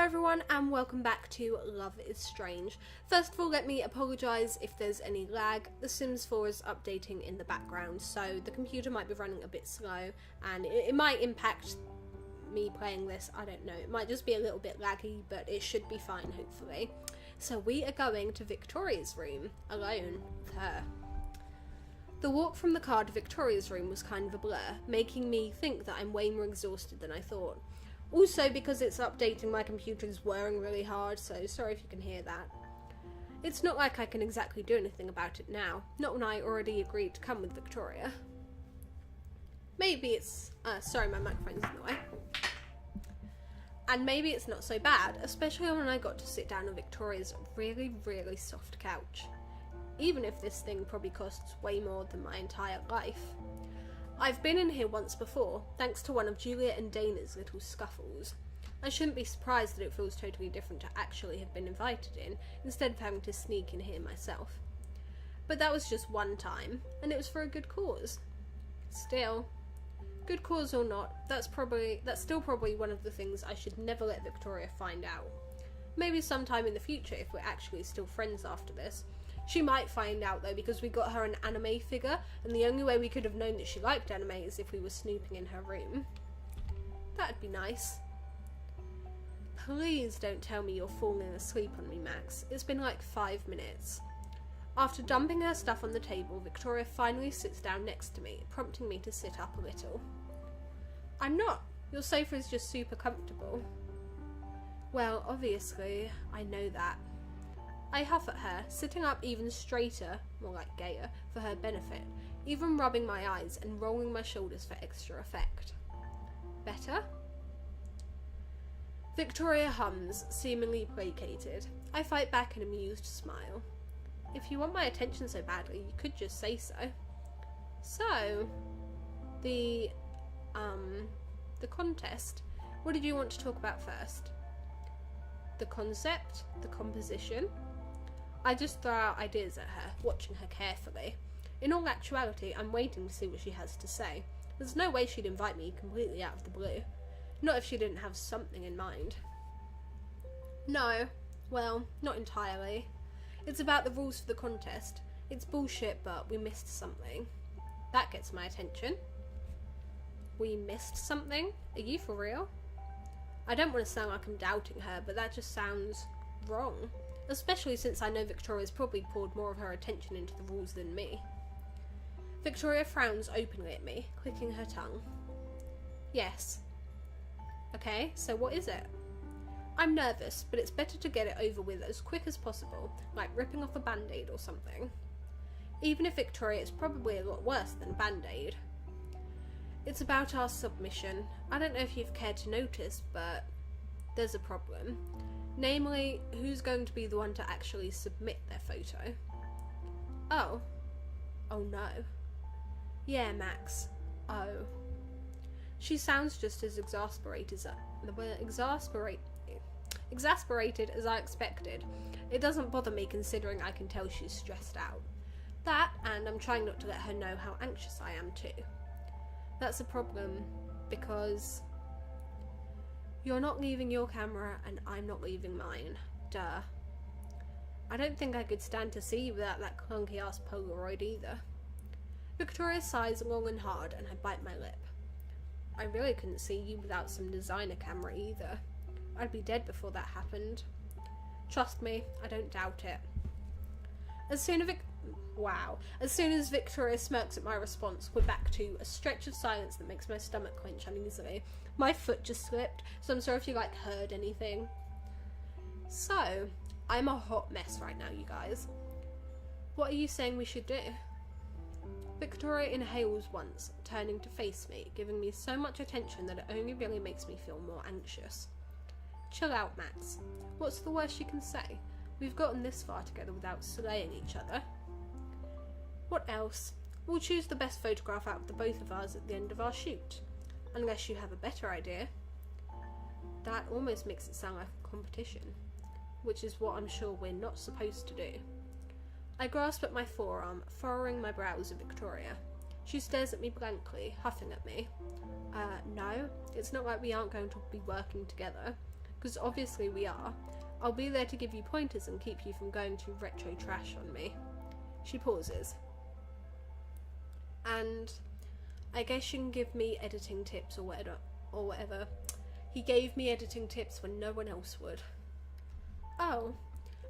everyone and welcome back to Love is Strange. First of all, let me apologise if there's any lag. The Sims 4 is updating in the background, so the computer might be running a bit slow and it might impact me playing this. I don't know, it might just be a little bit laggy, but it should be fine hopefully. So we are going to Victoria's room, alone with her. The walk from the car to Victoria's room was kind of a blur, making me think that I'm way more exhausted than I thought. Also, because it's updating, my computer's whirring really hard, so sorry if you can hear that. It's not like I can exactly do anything about it now, not when I already agreed to come with Victoria. Maybe it's... sorry, my microphone's in the way. And maybe it's not so bad, especially when I got to sit down on Victoria's really, really soft couch. Even if this thing probably costs way more than my entire life. I've been in here once before, thanks to one of Juliet and Dana's little scuffles. I shouldn't be surprised that it feels totally different to actually have been invited in, instead of having to sneak in here myself. But that was just one time, and it was for a good cause. Still, good cause or not, that's still probably one of the things I should never let Victoria find out. Maybe sometime in the future, if we're actually still friends after this. She might find out though, because we got her an anime figure, and the only way we could have known that she liked anime is if we were snooping in her room. That'd be nice. Please don't tell me you're falling asleep on me, Max. It's been like 5 minutes. After dumping her stuff on the table, Victoria finally sits down next to me, prompting me to sit up a little. I'm not. Your sofa is just super comfortable. Well, obviously, I know that. I huff at her, sitting up even straighter, more like gayer, for her benefit, even rubbing my eyes and rolling my shoulders for extra effect. Better? Victoria hums, seemingly placated. I fight back an amused smile. If you want my attention so badly, you could just say so. So, the contest. What did you want to talk about first? The concept? The composition? I just throw out ideas at her, watching her carefully. In all actuality, I'm waiting to see what she has to say. There's no way she'd invite me completely out of the blue. Not if she didn't have something in mind. No, well, not entirely. It's about the rules for the contest. It's bullshit, but we missed something. That gets my attention. We missed something? Are you for real? I don't want to sound like I'm doubting her, but that just sounds wrong. Especially since I know Victoria's probably poured more of her attention into the rules than me. Victoria frowns openly at me, clicking her tongue. Yes. Okay, so what is it? I'm nervous, but it's better to get it over with as quick as possible, like ripping off a band-aid or something. Even if Victoria is probably a lot worse than band-aid. It's about our submission. I don't know if you've cared to notice, but there's a problem. Namely, who's going to be the one to actually submit their photo? Oh. Oh no. Yeah, Max. Oh. She sounds just as exasperated as I expected. It doesn't bother me considering I can tell she's stressed out. That, and I'm trying not to let her know how anxious I am too. That's a problem, because you're not leaving your camera and I'm not leaving mine. Duh. I don't think I could stand to see you without that clunky ass Polaroid either. Victoria sighs long and hard and I bite my lip. I really couldn't see you without some designer camera either. I'd be dead before that happened. Trust me, I don't doubt it. As soon as Victoria smirks at my response, we're back to a stretch of silence that makes my stomach clench uneasily. My foot just slipped, so I'm sorry if you heard anything. So, I'm a hot mess right now, you guys. What are you saying we should do? Victoria inhales once, turning to face me, giving me so much attention that it only really makes me feel more anxious. Chill out, Max. What's the worst you can say? We've gotten this far together without slaying each other. What else? We'll choose the best photograph out of the both of us at the end of our shoot. Unless you have a better idea. That almost makes it sound like a competition, which is what I'm sure we're not supposed to do. I grasp at my forearm, furrowing my brows at Victoria. She stares at me blankly, huffing at me. No, it's not like we aren't going to be working together. because obviously we are. I'll be there to give you pointers and keep you from going too retro trash on me. She pauses. And I guess you can give me editing tips or whatever. He gave me editing tips when no one else would. Oh.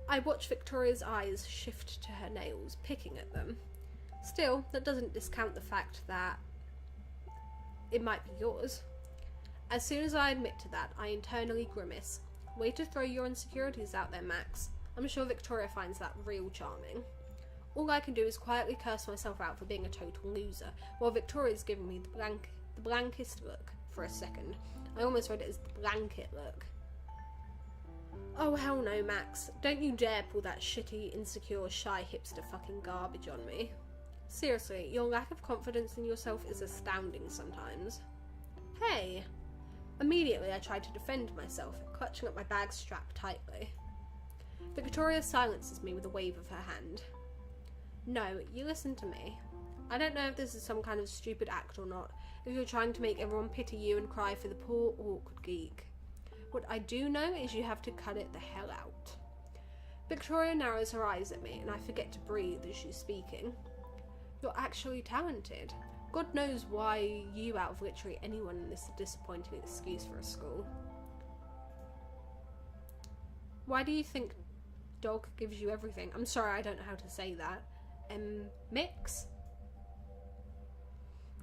I watch Victoria's eyes shift to her nails, picking at them. Still, that doesn't discount the fact that it might be yours. As soon as I admit to that, I internally grimace. Way to throw your insecurities out there, Max. I'm sure Victoria finds that real charming. All I can do is quietly curse myself out for being a total loser, while Victoria's giving me the blankest look for a second. I almost read it as the blanket look. Oh hell no, Max. Don't you dare pull that shitty, insecure, shy hipster fucking garbage on me. Seriously, your lack of confidence in yourself is astounding sometimes. Hey! Immediately I tried to defend myself, clutching at my bag strap tightly. Victoria silences me with a wave of her hand. No, you listen to me. I don't know if this is some kind of stupid act or not, if you're trying to make everyone pity you and cry for the poor, awkward geek. What I do know is you have to cut it the hell out. Victoria narrows her eyes at me and I forget to breathe as she's speaking. You're actually talented. God knows why you out of literally anyone in this disappointing excuse for a school. Why do you think dog gives you everything? I'm sorry, I don't know how to say that. Mix?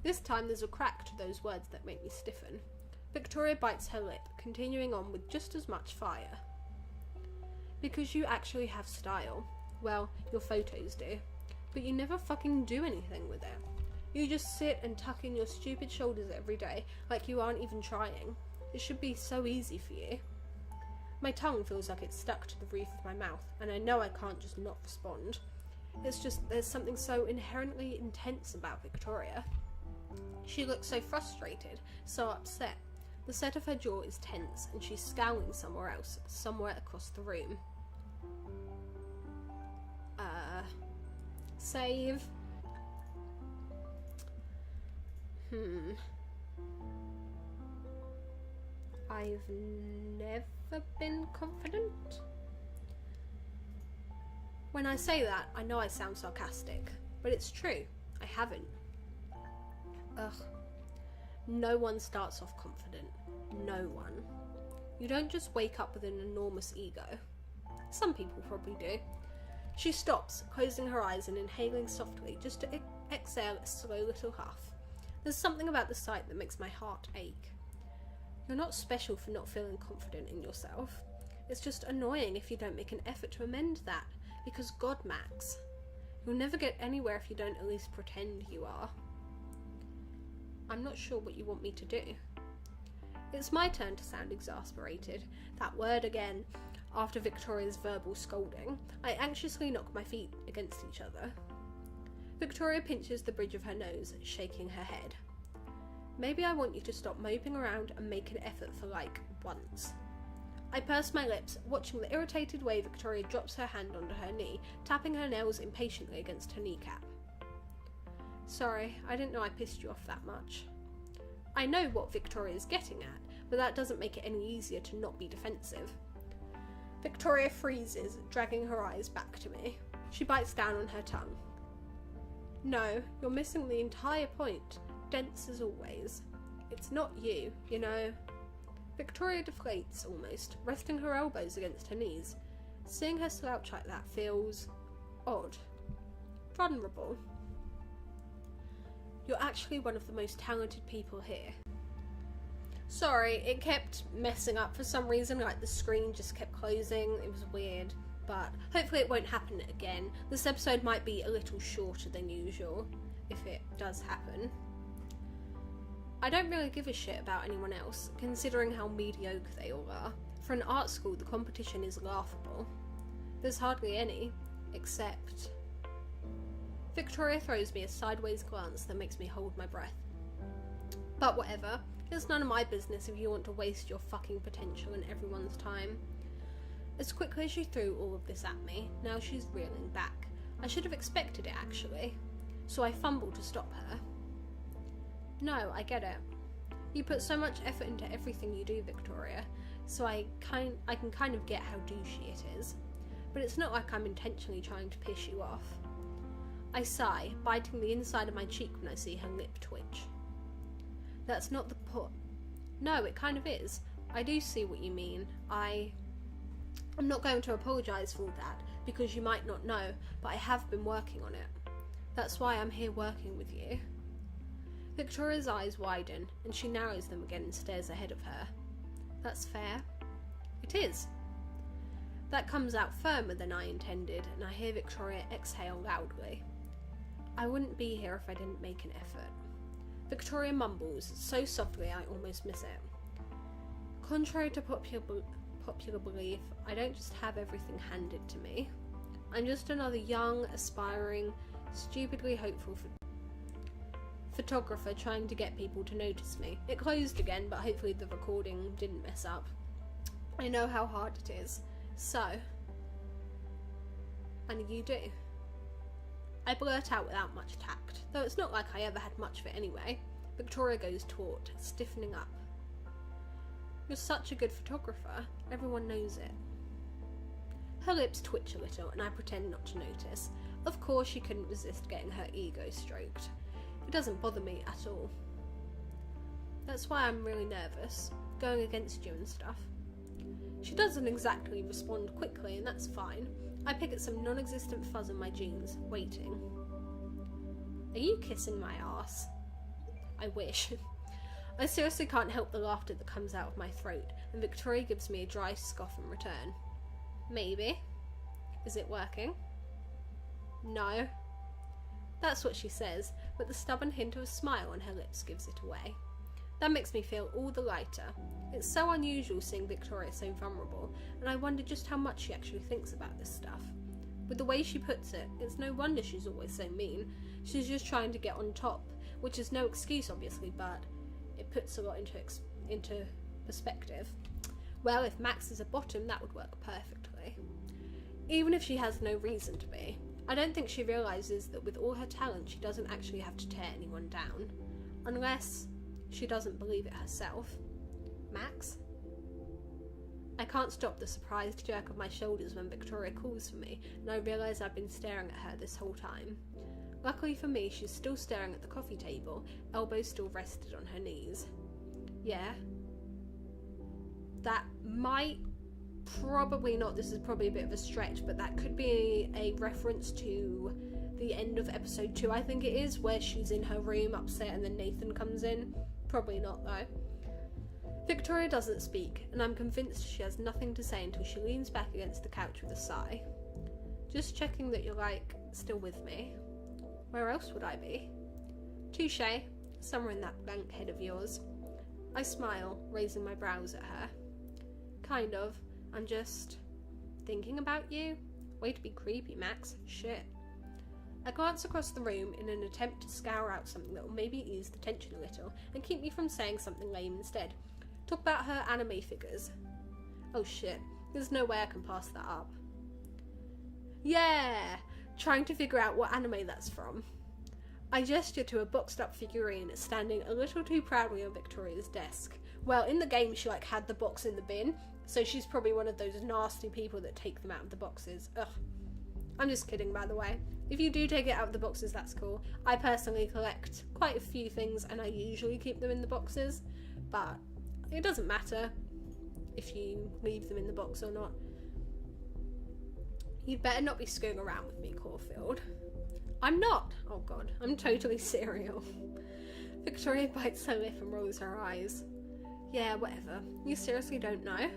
This time there's a crack to those words that make me stiffen. Victoria bites her lip, continuing on with just as much fire. Because you actually have style. Well, your photos do. But you never fucking do anything with it. You just sit and tuck in your stupid shoulders every day like you aren't even trying. It should be so easy for you. My tongue feels like it's stuck to the roof of my mouth, and I know I can't just not respond. It's just there's something so inherently intense about Victoria. She looks so frustrated, so upset. The set of her jaw is tense, and she's scowling somewhere else, somewhere across the room. Save. I've never been confident. When I say that, I know I sound sarcastic, but it's true. I haven't. Ugh. No one starts off confident. No one. You don't just wake up with an enormous ego. Some people probably do. She stops, closing her eyes and inhaling softly, just to exhale a slow little huff. There's something about the sight that makes my heart ache. You're not special for not feeling confident in yourself. It's just annoying if you don't make an effort to amend that, because God, Max, you'll never get anywhere if you don't at least pretend you are. I'm not sure what you want me to do. It's my turn to sound exasperated. That word again. After Victoria's verbal scolding, I anxiously knock my feet against each other. Victoria pinches the bridge of her nose, shaking her head. Maybe I want you to stop moping around and make an effort for, once. I purse my lips, watching the irritated way Victoria drops her hand onto her knee, tapping her nails impatiently against her kneecap. Sorry, I didn't know I pissed you off that much. I know what Victoria's getting at, but that doesn't make it any easier to not be defensive. Victoria freezes, dragging her eyes back to me. She bites down on her tongue. No, you're missing the entire point. Dense as always. It's not you, you know. Victoria deflates almost, resting her elbows against her knees. Seeing her slouch like that feels odd. Vulnerable. You're actually one of the most talented people here. Sorry, it kept messing up for some reason, the screen just kept closing. It was weird, but hopefully it won't happen again. This episode might be a little shorter than usual, if it does happen. I don't really give a shit about anyone else, considering how mediocre they all are. For an art school, the competition is laughable. There's hardly any, except... Victoria throws me a sideways glance that makes me hold my breath. But whatever, it's none of my business if you want to waste your fucking potential and everyone's time. As quickly as she threw all of this at me, now she's reeling back. I should have expected it, actually. So I fumble to stop her. No, I get it. You put so much effort into everything you do, Victoria. so I can kind of get how douchey it is. But it's not like I'm intentionally trying to piss you off. I sigh, biting the inside of my cheek when I see her lip twitch. That's not the point. No, it kind of is. I do see what you mean. I'm not going to apologise for all that, because you might not know, but I have been working on it. That's why I'm here working with you. Victoria's eyes widen, and she narrows them again and stares ahead of her. That's fair. It is. That comes out firmer than I intended, and I hear Victoria exhale loudly. I wouldn't be here if I didn't make an effort. Victoria mumbles, so softly I almost miss it. Contrary to popular belief, I don't just have everything handed to me. I'm just another young, aspiring, stupidly hopeful photographer trying to get people to notice me. It closed again, but hopefully the recording didn't mess up. I know how hard it is. So, and you do. I blurt out without much tact, though it's not like I ever had much of it anyway. Victoria goes taut, stiffening up. You're such a good photographer. Everyone knows it. Her lips twitch a little, and I pretend not to notice. Of course she couldn't resist getting her ego stroked. It doesn't bother me at all. That's why I'm really nervous, going against you and stuff. She doesn't exactly respond quickly, and that's fine. I pick at some non-existent fuzz in my jeans, waiting. Are you kissing my ass? I wish. I seriously can't help the laughter that comes out of my throat, and Victoria gives me a dry scoff in return. Maybe. Is it working? No. That's what she says, but the stubborn hint of a smile on her lips gives it away. That makes me feel all the lighter. It's so unusual seeing Victoria so vulnerable, and I wonder just how much she actually thinks about this stuff. With the way she puts it, it's no wonder she's always so mean. She's just trying to get on top, which is no excuse obviously, but it puts a lot into perspective. Well, if Max is a bottom, that would work perfectly. Even if she has no reason to be. I don't think she realises that with all her talent she doesn't actually have to tear anyone down. Unless she doesn't believe it herself. Max? I can't stop the surprised jerk of my shoulders when Victoria calls for me, and I realise I've been staring at her this whole time. Luckily for me, she's still staring at the coffee table, elbows still rested on her knees. Yeah? That might... Probably not, this is probably a bit of a stretch, but that could be a reference to the end of episode 2, I think it is, where she's in her room upset and then Nathan comes in. Probably not, though. Victoria doesn't speak, and I'm convinced she has nothing to say until she leans back against the couch with a sigh. Just checking that you're, still with me. Where else would I be? Touché. Somewhere in that blank head of yours. I smile, raising my brows at her. Kind of. I'm just... thinking about you? Way to be creepy, Max. Shit. I glance across the room in an attempt to scour out something that will maybe ease the tension a little and keep me from saying something lame instead. Talk about her anime figures. Oh shit, there's no way I can pass that up. Yeah! Trying to figure out what anime that's from. I gesture to a boxed up figurine standing a little too proudly on Victoria's desk. Well, in the game she had the box in the bin, so she's probably one of those nasty people that take them out of the boxes. Ugh. I'm just kidding, by the way. If you do take it out of the boxes, that's cool. I personally collect quite a few things and I usually keep them in the boxes, but it doesn't matter if you leave them in the box or not. You'd better not be screwing around with me, Caulfield. I'm not! Oh god, I'm totally serial. Victoria bites her lip and rolls her eyes. Yeah, whatever. You seriously don't know?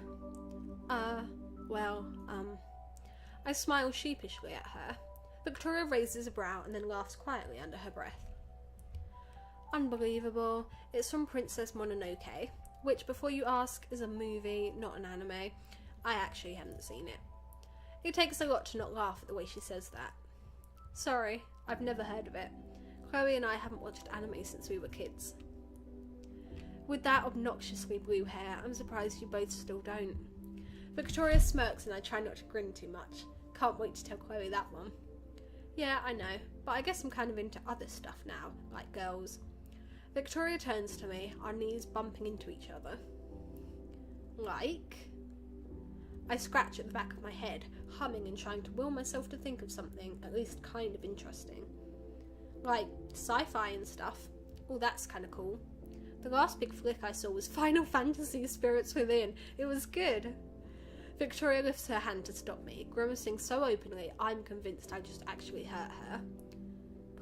I smile sheepishly at her. Victoria raises a brow and then laughs quietly under her breath. Unbelievable. It's from Princess Mononoke, which, before you ask, is a movie, not an anime. I actually haven't seen it. It takes a lot to not laugh at the way she says that. Sorry, I've never heard of it. Chloe and I haven't watched anime since we were kids. With that obnoxiously blue hair, I'm surprised you both still don't. Victoria smirks and I try not to grin too much. Can't wait to tell Chloe that one. Yeah, I know, but I guess I'm kind of into other stuff now, like girls. Victoria turns to me, our knees bumping into each other. Like? I scratch at the back of my head, humming and trying to will myself to think of something at least kind of interesting. Like sci-fi and stuff. Oh, that's kind of cool. The last big flick I saw was Final Fantasy Spirits Within. It was good. Victoria lifts her hand to stop me, grimacing so openly I'm convinced I just actually hurt her.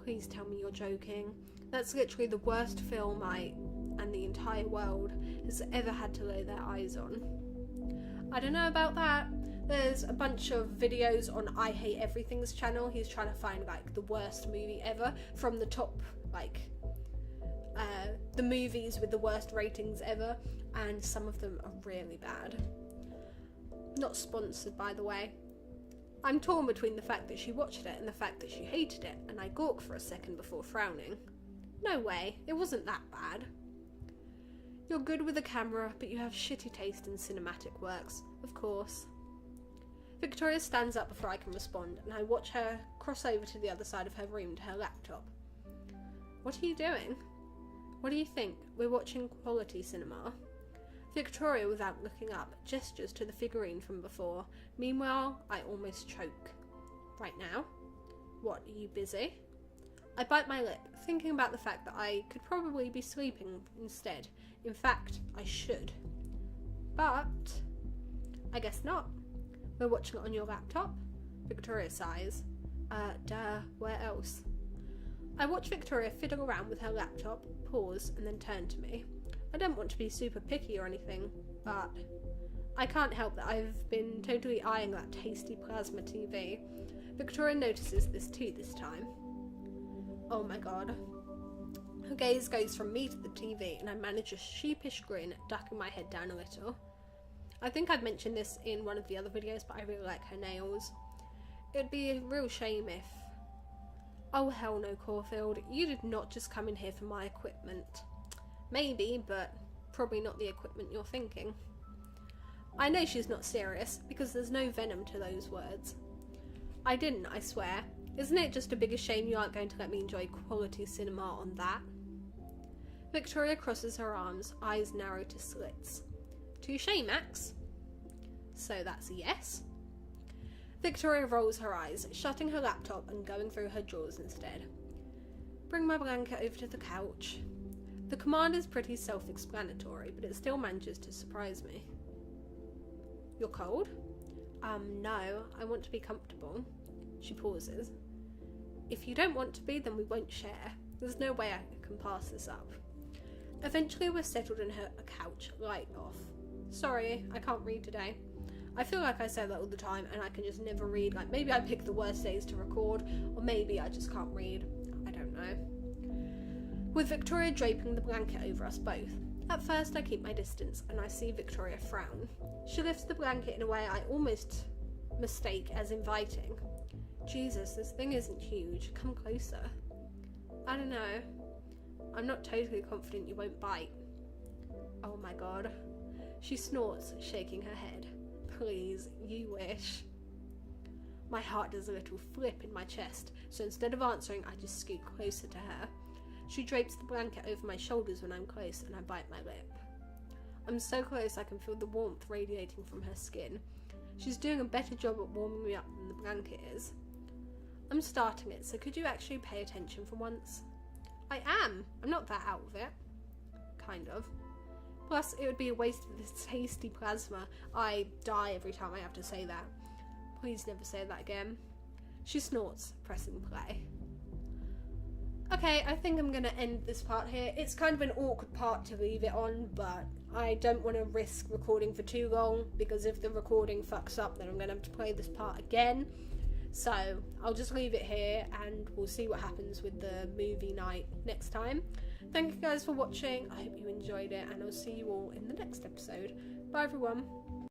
Please tell me you're joking. That's literally the worst film I and the entire world has ever had to lay their eyes on. I don't know about that. There's a bunch of videos on I Hate Everything's channel. He's trying to find like the worst movie ever from the top, like the movies with the worst ratings ever, and some of them are really bad. Not sponsored, by the way. I'm torn between the fact that she watched it and the fact that she hated it, and I gawk for a second before frowning. No way, it wasn't that bad. You're good with a camera, but you have shitty taste in cinematic works, of course. Victoria stands up before I can respond, and I watch her cross over to the other side of her room to her laptop. What are you doing? What do you think? We're watching quality cinema. Victoria, without looking up, gestures to the figurine from before. Meanwhile, I almost choke. Right now? What, are you busy? I bite my lip, thinking about the fact that I could probably be sleeping instead. In fact, I should. But I guess not. We're watching it on your laptop? Victoria sighs. Duh, where else? I watch Victoria fiddle around with her laptop, pause, and then turn to me. I don't want to be super picky or anything, but I can't help that I've been totally eyeing that tasty plasma TV. Victoria notices this too this time. Oh my god. Her gaze goes from me to the TV, and I manage a sheepish grin, ducking my head down a little. I think I've mentioned this in one of the other videos, but I really like her nails. It'd be a real shame if... Oh hell no, Caulfield, you did not just come in here for my equipment. Maybe, but probably not the equipment you're thinking. I know she's not serious, because there's no venom to those words. I didn't, I swear. Isn't it just a bigger shame you aren't going to let me enjoy quality cinema on that? Victoria crosses her arms, eyes narrow to slits. Touché, Max. So that's a yes? Victoria rolls her eyes, shutting her laptop and going through her drawers instead. Bring my blanket over to the couch. The command is pretty self-explanatory, but it still manages to surprise me. You're cold? No, I want to be comfortable. She pauses. If you don't want to be, then we won't share. There's no way I can pass this up. Eventually we're settled in her couch, light off. Sorry, I can't read today. I feel like I say that all the time and I can just never read. Like maybe I pick the worst days to record, or maybe I just can't read. I don't know. With Victoria draping the blanket over us both. At first I keep my distance and I see Victoria frown. She lifts the blanket in a way I almost mistake as inviting. Jesus, this thing isn't huge. Come closer. I don't know. I'm not totally confident you won't bite. Oh my god. She snorts, shaking her head. Please, you wish. My heart does a little flip in my chest, so instead of answering, I just scoot closer to her. She drapes the blanket over my shoulders when I'm close, and I bite my lip. I'm so close I can feel the warmth radiating from her skin. She's doing a better job at warming me up than the blanket is. I'm starting it, so could you actually pay attention for once? I am. I'm not that out of it. Kind of. Plus, it would be a waste of this tasty plasma. I die every time I have to say that. Please never say that again. She snorts, pressing play. Okay, I think I'm going to end this part here. It's kind of an awkward part to leave it on, but I don't want to risk recording for too long, because if the recording fucks up, then I'm going to have to play this part again. So I'll just leave it here and we'll see what happens with the movie night next time. Thank you guys for watching. I hope you enjoyed it, and I'll see you all in the next episode. Bye everyone.